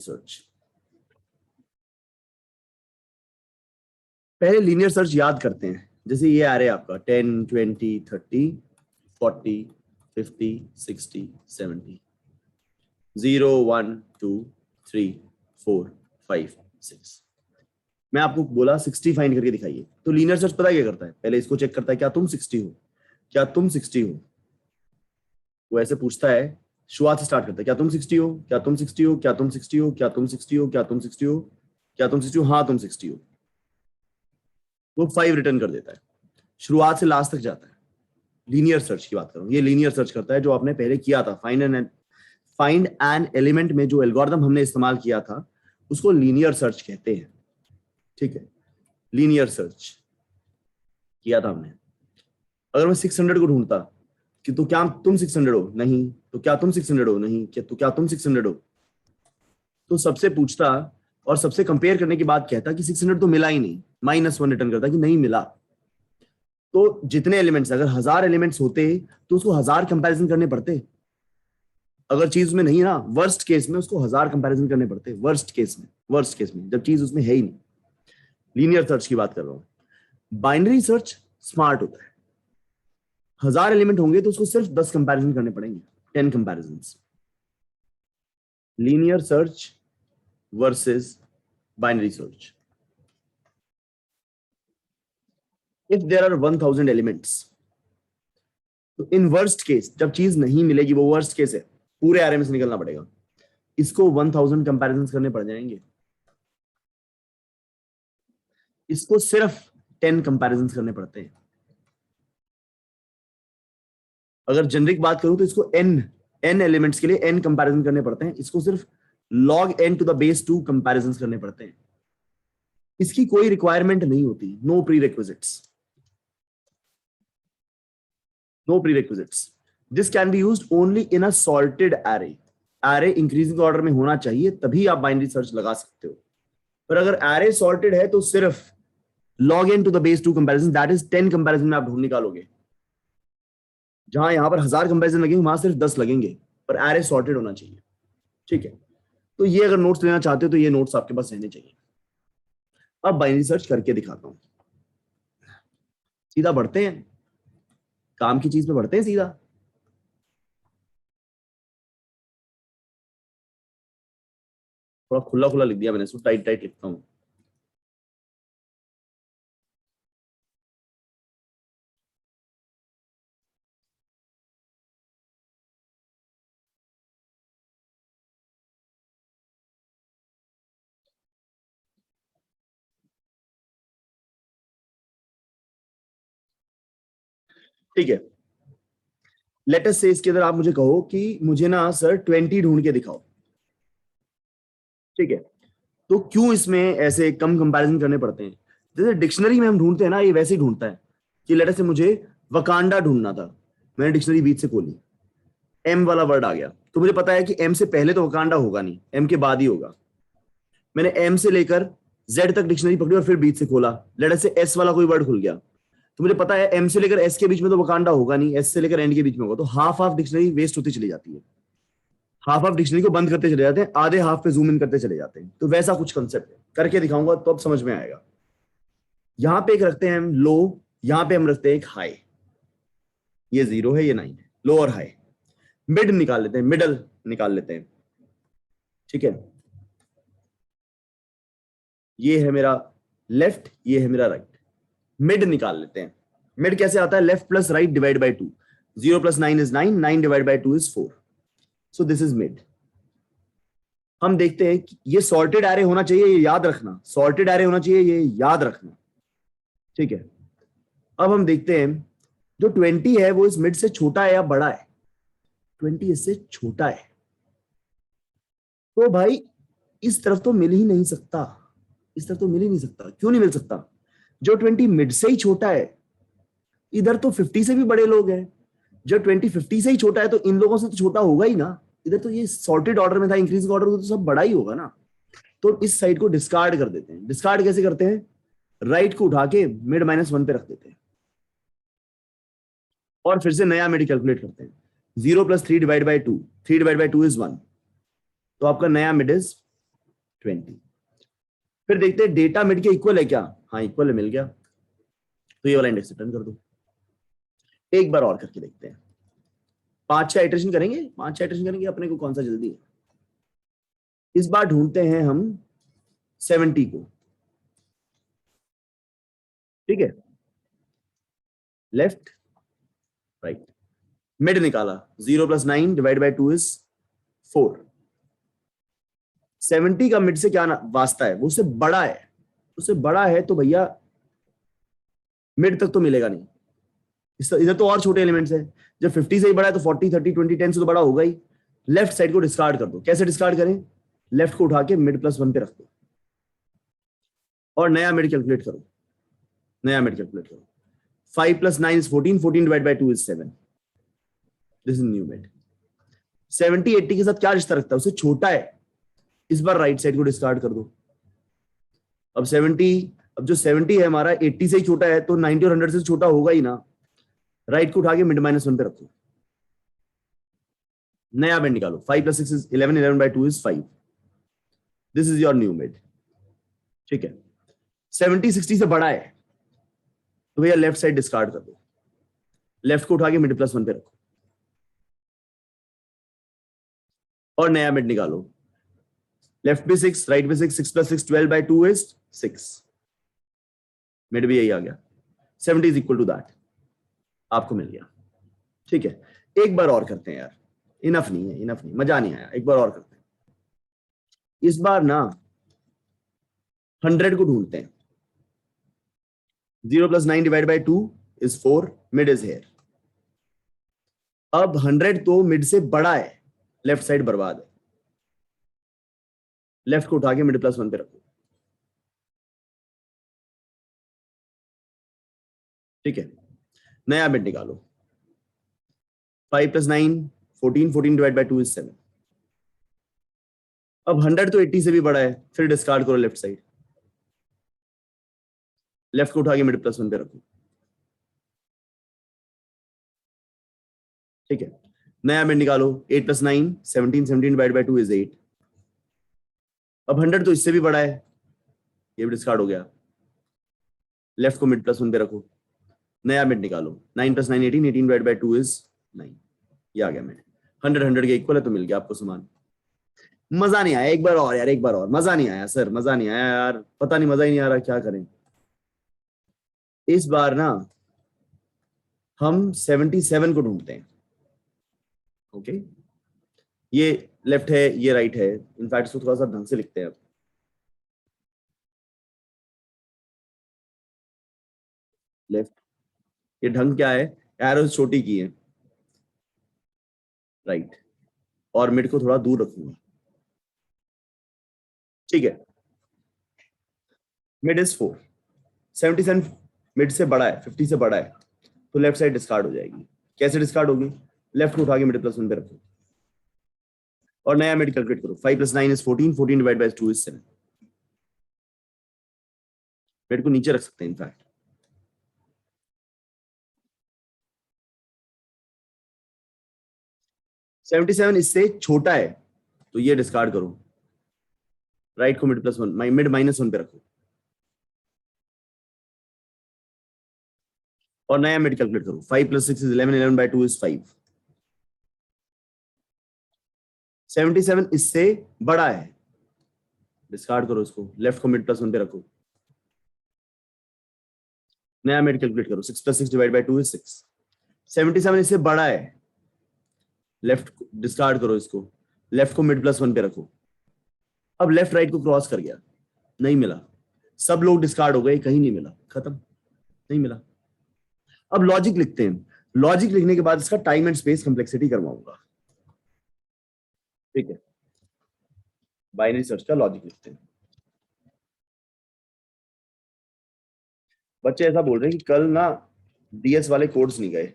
Search. पहले linear search याद करते हैं। जैसे ये आ रहा है आपका 10, 20, 30, 40, 50, 60, 70, 0, 1, 2, 3, 4, 5, 6। मैं आपको बोला 60 फाइंड करके दिखाइए। तो लीनियर सर्च पता क्या करता है, पहले इसको चेक करता है क्या तुम 60 हो, क्या तुम 60 हो। वो ऐसे पूछता है, शुरुआत से स्टार्ट करता है, क्या तुम 60 हो, क्या तुम 60 हो, क्या तुम 60 हो, क्या तुम 60 हो, क्या तुम 60 हो, क्या तुम 60 हो, हाँ तुम 60 हो। वो 5 रिटर्न कर देता है, शुरुआत से लास्ट तक जाता है। लीनियर सर्च की बात करूं, ये लीनियर सर्च करता है जो आपने पहले किया था। फाइंड एन एलिमेंट में जो एल्गोरिथम हमने इस्तेमाल किया था उसको लीनियर सर्च कहते हैं। ठीक है, लीनियर सर्च किया था हमने। अगर मैं 600 को ढूंढता कि तो क्या तुम 600 हो, नहीं, तो क्या तुम 600 हो, नहीं, क्या तो क्या तुम 600 हो, तो सबसे पूछता और सबसे कंपेयर करने के बाद कहता कि 600 तो मिला ही नहीं, -1 रिटर्न करता कि नहीं मिला। तो जितने एलिमेंट्स, अगर 1000 एलिमेंट्स होते तो उसको 1000 कंपैरिजन करने पड़ते। अगर चीज में नहीं ना, वर्स्ट केस में उसको 1000 कंपैरिजन करने पड़ते, वर्स्ट केस में जब चीज उसमें है ही नहीं। लीनियर सर्च की बात कर रहा हूं। बाइनरी सर्च स्मार्ट होता है, 1000 एलिमेंट होंगे तो उसको सिर्फ 10 कंपैरिजन करने पड़ेंगे, 10 comparison. Linear search versus binary search. If there are 1000 elements, तो इन वर्स्ट केस जब चीज नहीं मिलेगी, वो वर्स्ट केस है, पूरे एरे में से निकलना पड़ेगा, इसको 1000 कंपैरिजन करने पड़ जाएंगे, इसको सिर्फ 10 कंपैरिजन करने पड़ते हैं। अगर जेनरिक बात करूं तो इसको n एलिमेंट्स के लिए n कंपैरिजन करने पड़ते हैं, इसको सिर्फ log n to the base 2 comparison करने पड़ते हैं। इसकी कोई रिक्वायरमेंट नहीं होती, no prerequisites. This can be used only in a sorted array. Array increasing order में होना चाहिए, तभी आप बाइनरी सर्च लगा सकते हो। पर अगर एरे सॉर्टेड है तो सिर्फ log n to the base 2 comparison, that is 10 comparison में आप ढूंढ निकालोगे। जहां यहां पर 1000 कंपैरिजन लगेंगे वहां सिर्फ 10 लगेंगे, पर एरे सॉर्टेड होना चाहिए। ठीक है, तो ये अगर नोट्स लेना चाहते हो तो ये नोट्स आपके पास रहने चाहिए। अब बाइनरी सर्च करके दिखाता हूं। सीधा बढ़ते हैं, काम की चीज पे बढ़ते हैं सीधा। थोड़ा खुला खुला लिख दिया मैंने, इसको टाइट टाइट लिखता हूं। ठीक है, लेट अस से इसके अंदर आप मुझे कहो कि मुझे ना सर 20 ढूंढ के दिखाओ। ठीक है, तो क्यों इसमें ऐसे कम कंपैरिजन करने पड़ते हैं? जैसे डिक्शनरी में हम ढूंढते हैं ना, ये वैसे ही ढूंढता है कि लेट अस से मुझे वकांडा ढूंढना था, मैंने डिक्शनरी बीच से खोली, एम वाला वर्ड आ गया, तो मुझे पता है कि एम से पहले तो वकांडा होगा नहीं, एम के बाद ही होगा। मैंने एम से लेकर जेड तक डिक्शनरी पकड़ी और फिर बीच से खोला, लेट अस से एस वाला कोई वर्ड खुल गया, तो मुझे पता है एम से लेकर एस के बीच में तो वकांडा होगा नहीं, एस से लेकर एंड के बीच में होगा, तो हाफ हाफ डिक्शनरी वेस्ट होती चली जाती है। हाफ हाफ डिक्शनरी को बंद करते चले जाते हैं, आधे हाफ पे जूम इन करते चले जाते हैं। तो वैसा कुछ कंसेप्ट है, करके दिखाऊंगा तो अब समझ में आएगा। यहां पे एक रखते हैं हम लो, यहां पे हम रखते हैं एक हाई। ये 0 है, ये 9 है, लो और हाई। मिड निकाल लेते हैं, मिडल निकाल लेते हैं। ठीक है, ये है मेरा लेफ्ट, ये है मेरा राइट, मिड निकाल लेते हैं। मिड कैसे आता है? Left plus right divide by 2, 0 + 9 = 9, 9 divide by 2 = 4, so this is mid. हम देखते हैं कि ये सॉर्टेड एरे होना चाहिए, ये याद रखना, सॉर्टेड एरे होना चाहिए, ये याद रखना। ठीक है, अब हम देखते हैं जो 20 है वो इस मिड से छोटा है या बड़ा है? 20 इससे छोटा है, तो भाई इस तरफ तो मिल ही नहीं सकता, इस तरफ तो मिल ही नहीं सकता। क्यों नहीं मिल सकता? जो 20 मिड से ही छोटा है, इधर तो 50 से भी बड़े लोग हैं, जब 20 50 से ही छोटा है तो इन लोगों से तो छोटा होगा ही ना। इधर तो ये सॉर्टेड ऑर्डर में था, इंक्रीजिंग ऑर्डर में तो सब बड़ा ही होगा ना। तो इस साइड को डिस्कार्ड कर देते हैं। डिस्कार्ड कैसे करते हैं? राइट को उठा के मिड -1 पे रख देते हैं और फिर से नया मिड कैलकुलेट करते हैं। 0 + 3 डिवाइड बाई 2, 3 डिवाइड बाई 2 = 1, तो आपका नया मिड इज 20। फिर देखते हैं डेटा मिड के इक्वल है क्या, हाँ इक्वल है, मिल गया, तो ये वाला इंडेक्स रिटर्न कर दो। एक बार और करके देखते हैं, 5-6 इटरेशन करेंगे, 5-6 इटरेशन करेंगे, अपने को कौन सा जल्दी है। इस बार ढूंढते हैं हम 70 को, ठीक है, लेफ्ट राइट, मिड निकाला, 0 + 9 डिवाइड बाई 2 इज 4। 70 का मिड से क्या वास्ता है, वो उससे बड़ा है, उससे बड़ा है तो भैया मिड तक तो मिलेगा नहीं, इधर तो और छोटे एलिमेंट्स है, जब 50 से ही बड़ा है तो 40, 30, 20, 10 से तो बड़ा होगा ही। लेफ्ट साइड को डिस्कार्ड कर दो, कैसे डिस्कार्ड करें, लेफ्ट को उठा के मिड +1 पे रख दो और नया मिड कैलकुलेट करो, नया मिड कैलकुलेट करो। 5 + 9 is 14, 14 divided by 2 is 7, this is new mid. 70 80 के साथ क्या रिश्ता रखता है, उससे छोटा है, इस बार राइट साइड को डिस्कार्ड कर दो। अब 70, अब जो 70 है हमारा 80 से ही छोटा है, तो 90 और 100 से छोटा होगा ही ना, राइट को उठा के मिड -1 पे रखो, नया मिड निकालो। 5 + 6 is 11, 11 by 2 is 5, this is your new mid, ठीक है। 70 60 से बड़ा है तो भैया लेफ्ट साइड डिस्कार्ड कर दो, लेफ्ट को उठा के मिड +1 पे रखो और नया मिड निकालो। लेफ्ट पे 6, राइट पे 6, 6 + 6 12 by 2 is 6, मिड भी यही आ गया, 70 इज इक्वल टू दैट, आपको मिल गया, ठीक है। एक बार और करते हैं यार, इनफ नहीं है, इनफ नहीं, मजा नहीं आया, एक बार और करते हैं। इस बार ना 100 को ढूंढते हैं, 0 + 9 divide by 2 is 4, mid is here. अब 100 तो मिड से बड़ा है, लेफ्ट साइड बर्बाद है, लेफ्ट को उठा के मिड +1 पे रखो, ठीक है। नया मिड निकालो, 5 + 9 14, 14 डिवाइड बाई 2 is 7। अब 100 तो 80 से भी बड़ा है, फिर डिस्कार्ड करो लेफ्ट साइड, लेफ्ट को उठा के मिड +1 पे रखो, ठीक है। नया मिड निकालो, 8 + 9 17, 17 डिवाइड बाई 2 is 8। अब 100 तो इससे भी बड़ा है, ये भी डिस्कार्ड हो गया, लेफ्ट को मिड +1 पे रखो, नया मिड निकालो, 9 + 9 18, 18 डिवाइड बाई 2 is 9, ये आ गया मिड। 100 100 के इक्वल है तो मिल गया आपको समान। मजा नहीं आया, एक बार और यार, एक बार और, मजा नहीं आया सर, मजा नहीं आया यार, पता नहीं, मजा ही नहीं आ रहा, क्या करें। इस बार ना हम 77 को ढूंढते हैं, ओके। ये लेफ्ट है, ये राइट है, इनफैक्ट इसको थोड़ा सा ढंग से लिखते हैं अब। लेफ्ट, ये ढंग क्या है, एरोस छोटी की है, राइट, और मिड को थोड़ा दूर रखूंगा, ठीक है। मिड इज 4, 77 मिड से बड़ा है, 50 से बड़ा है, तो लेफ्ट साइड डिस्कार्ड हो जाएगी। कैसे डिस्कार्ड होगी, लेफ्ट को उठा के मिड +1 पे रखो और नया मिड कैलकुलेट करो। 5 + 9 is 14, 14 divide by 2 is 7, mid को नीचे रख सकते हैं इनफैक्ट। सेवेंटी सेवन इससे छोटा है तो ये डिस्कार्ड करो, राइट को मिड +1, मिड -1 पे रखो और नया मिड कैलकुलेट करो। 5 + 6 is 11, 11 by 2 is 5। 77 इससे बड़ा है, डिस्कार्ड करो इसको, लेफ्ट को मिड +1 पे रखो, नया मिड कैलकुलेट करो। 6 + 6 डिवाइड बाई 2 is 6। 77 इससे बड़ा है, लेफ्ट डिस्कार्ड करो इसको, लेफ्ट को मिड +1 पे रखो। अब लेफ्ट राइट को क्रॉस कर गया, नहीं मिला, सब लोग डिस्कार्ड हो गए, कहीं नहीं मिला, खत्म, नहीं मिला। अब लॉजिक लिखते हैं, लॉजिक लिखने के बाद इसका टाइम एंड स्पेस कंप्लेक्सिटी करवाऊंगा, ठीक है। बाइनरी सर्च का लॉजिक लिखते हैं। बच्चे ऐसा बोल रहे हैं कि कल ना डीएस वाले कोड्स नहीं गए।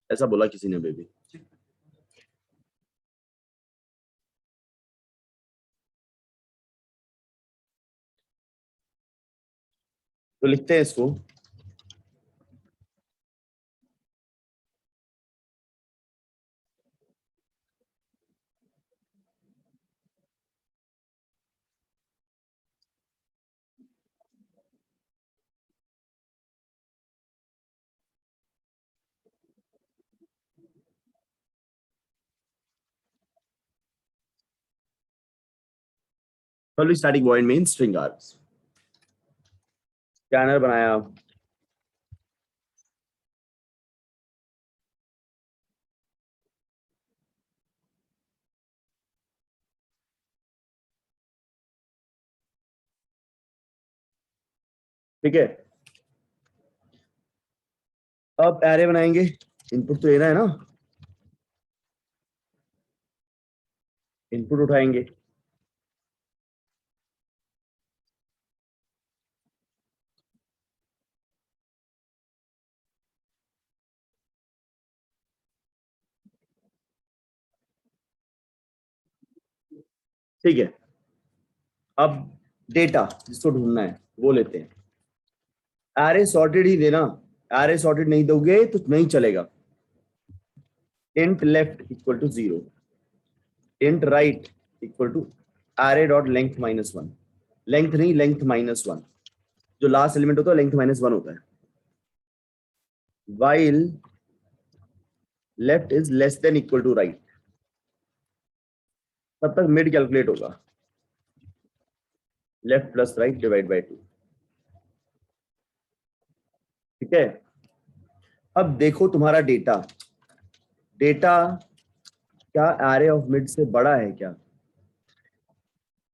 ऐसा बोला किसी ने बेबी। तो लिखते हैं इसको, Probably static void means string args. Scanner बनाया, ठीक है। अब एरे बनाएंगे, इनपुट तो लेना है ना, इनपुट उठाएंगे, ठीक है। अब डेटा जिसको ढूंढना है वो लेते हैं, एरे सॉर्टेड ही देना, एरे सॉर्टेड नहीं दोगे तो नहीं चलेगा। int left equal to 0, int right equal to array dot length minus 1, length नहीं लेंथ माइनस 1, जो लास्ट एलिमेंट होता है लेंथ माइनस 1 होता है। while left is less than equal to right, तब तक मिड कैलकुलेट होगा, left plus right divide by 2, ठीक है। अब देखो तुम्हारा डेटा, डेटा क्या एरे ऑफ मिड से बड़ा है क्या?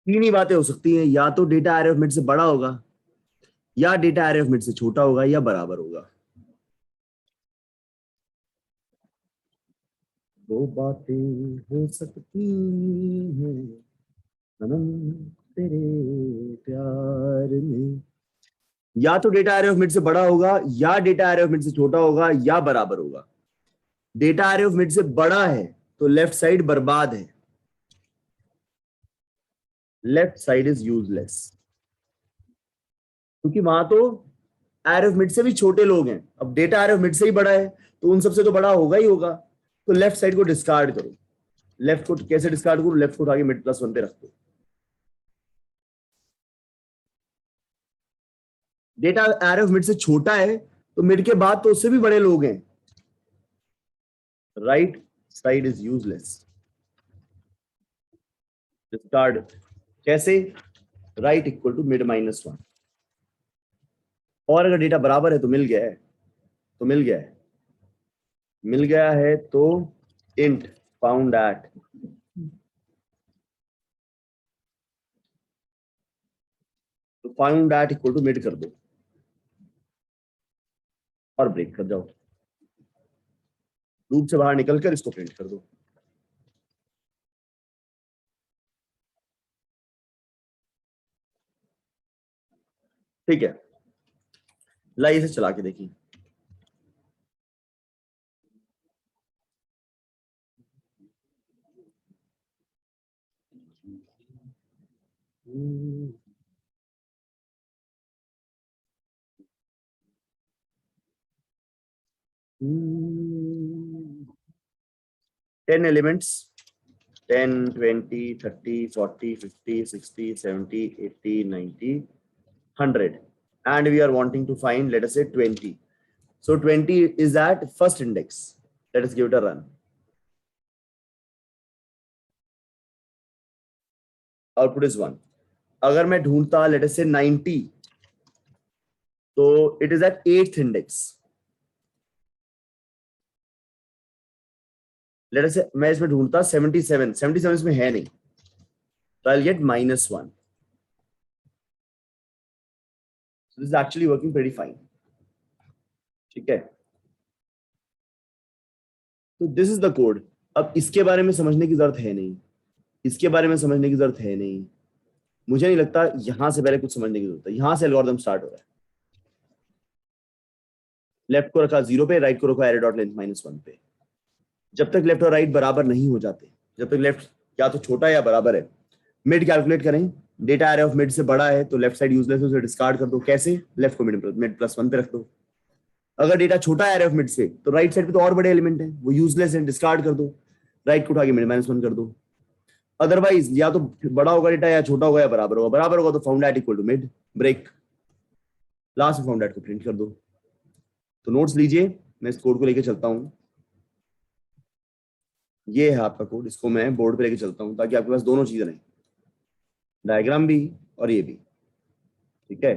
तीन ही बातें हो सकती हैं, या तो डेटा एरे ऑफ मिड से बड़ा होगा, या डेटा एरे ऑफ मिड से छोटा होगा, या बराबर होगा। वो बातें हो सकती हैं सनम तेरे प्यार में, या तो डेटा एरे ऑफ मिड से बड़ा होगा, या डेटा एरे ऑफ मिड से छोटा होगा, या बराबर होगा। डेटा एरे ऑफ मिड से बड़ा है तो लेफ्ट साइड बर्बाद है, लेफ्ट साइड इज यूजलेस, क्योंकि वहां तो एरे ऑफ मिड से भी छोटे लोग हैं। अब डेटा एरे ऑफ मिड से ही बड़ा है तो उन सबसे तो बड़ा होगा ही होगा, तो लेफ्ट साइड को डिस्कार्ड करो। लेफ्ट को कैसे डिस्कार्ड करो? लेफ्ट को उठा के मिड प्लस 1 पे रख दो। डेटा एरे ऑफ मिड से छोटा है तो मिड के बाद तो उससे भी बड़े लोग हैं, right side is useless, discard. कैसे? Right equal to mid minus 1, और अगर डेटा बराबर है तो मिल गया है, तो मिल गया है, मिल गया है तो इंट फाउंड एट, तो found at equal to mid कर दो और ब्रेक कर जाओ, लूप से बाहर निकलकर इसको प्रिंट कर दो। ठीक है, लाइए इसे चला के देखिए। Hmm. 10 elements, 10, 20, 30, 40, 50, 60, 70, 80, 90, 100. And we are wanting to find, let us say 20. So 20 is at first index. Let us give it a run. Output is 1. अगर मैं ढूंढता let us say 90, तो it is at 8th index. Let us say मैं इसमें ढूंढता 77, 77 इसमें है नहीं, तो I'll get -1. So this is actually working pretty fine. ठीक है, तो दिस इज द कोड। अब इसके बारे में समझने की जरूरत है नहीं, इसके बारे में समझने की जरूरत है नहीं, मुझे नहीं लगता यहां से पहले कुछ समझने की जरूरत है। यहां से एल्गोरिथम स्टार्ट हो रहा है, लेफ्ट को रखा 0 पे, राइट को रखा एरे डॉट लेंथ -1 पे। जब तक लेफ्ट और राइट बराबर नहीं हो जाते, जब तक लेफ्ट या तो छोटा या बराबर है, मिड कैलकुलेट करें। डेटा एरे ऑफ मिड से बड़ा है तो लेफ्ट साइड यूजलेस है, उसे डिस्कार्ड कर दो। कैसे? लेफ्ट को मिड प्लस 1 पे रख दो। अगर डेटा छोटा है एरे ऑफ मिड से तो राइट साइड पे तो और बड़े एलिमेंट है, वो यूजलेस है, डिस्कार्ड कर दो। राइट को उठा के मिड -1 कर दो। अदरवाइज या तो बड़ा होगा डेटा, या छोटा होगा, या बराबर होगा। बराबर होगा तो found at equal to mid, break, last में फाउंड एट को प्रिंट कर दो। तो नोट्स लीजिए, मैं इस कोड को लेके चलता हूं। ये है आपका कोड, इसको मैं बोर्ड पे लेके चलता हूं ताकि आपके पास दोनों चीजें रहें। डायग्राम भी और ये भी, ठीक है।